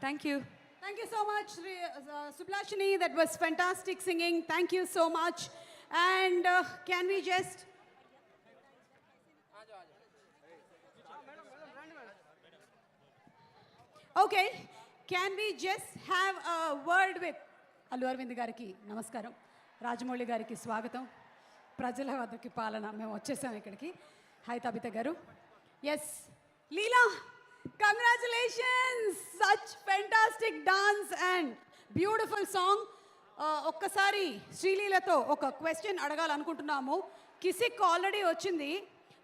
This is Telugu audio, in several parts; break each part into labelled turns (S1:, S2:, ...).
S1: Thank you.
S2: Thank you so much, Sublashini. That was fantastic singing. Thank you so much. And can we just... Okay, can we just have a word with Allu Arvind gariki namaskaram, Rajamouli gariki swagatam, ప్రజల వద్దకి పాలన. మేము వచ్చేసాం ఇక్కడికి. హాయ్ తబిత గారు. Yes Leela, congratulations, such fantastic dance and beautiful song. ఒక్కసారి శ్రీలీలతో ఒక క్వశ్చన్ అడగాలనుకుంటున్నాము. కిసిక్ ఆల్రెడీ వచ్చింది,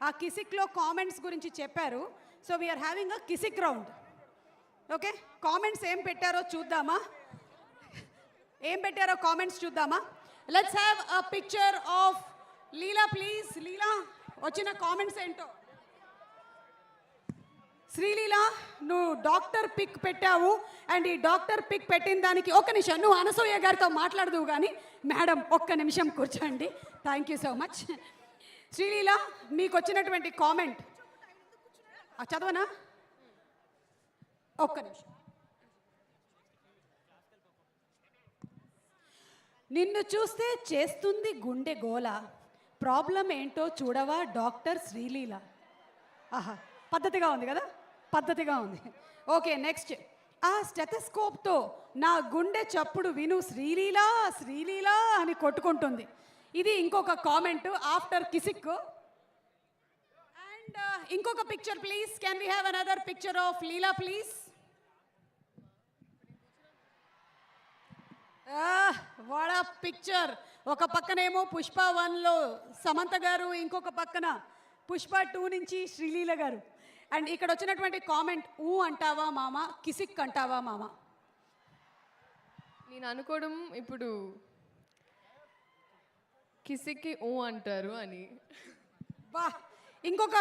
S2: ఆ కిసిక్లో కామెంట్స్ గురించి చెప్పారు. So we're having a Kissik round. Okay, comments ఏం పెట్టారో చూద్దామా? ఏం పెట్టారో కామెంట్స్ చూద్దామా? Let's have a picture of Leela please. Leela, వచ్చిన కామెంట్స్ ఏంటో. శ్రీలీల, నువ్వు డాక్టర్ పిక్ పెట్టావు అండ్ ఈ డాక్టర్ పిక్ పెట్టిన దానికి ఒక నిమిషం నువ్వు అనసూయ గారితో మాట్లాడదువు కానీ మేడం ఒక్క నిమిషం కూర్చోండి. Thank you so much. Sreeleela, మీకు వచ్చినటువంటి కామెంట్ చదవనా? ఒక్క నిమిషం. నిన్ను చూస్తే చేస్తుంది గుండె గోల, ప్రాబ్లం ఏంటో చూడవా డాక్టర్ శ్రీలీల. ఆహా, పద్ధతిగా ఉంది కదా, పద్ధతిగా ఉంది. Okay, next. ఆ స్టెథోస్కోప్తో నా గుండె చప్పుడు విను శ్రీలీల శ్రీలీల అని కొట్టుకుంటుంది. ఇది ఇంకొక కామెంట్ ఆఫ్టర్ కిసిక్. అండ్ ఇంకొక picture please. Can we have another picture of Leela please? What ఆ పిక్చర్. ఒక పక్కనేమో పుష్ప 1లో సమంత గారు, ఇంకొక పక్కన పుష్ప 2 నుంచి శ్రీలీల గారు. అండ్ ఇక్కడ వచ్చినటువంటి కామెంట్, ఊ అంటావా మామ, కిసిక్ అంటావా మామ?
S3: నేను అనుకోవడం ఇప్పుడు కిసిక్కి ఊ అంటారు అని.
S2: బా, ఇంకొక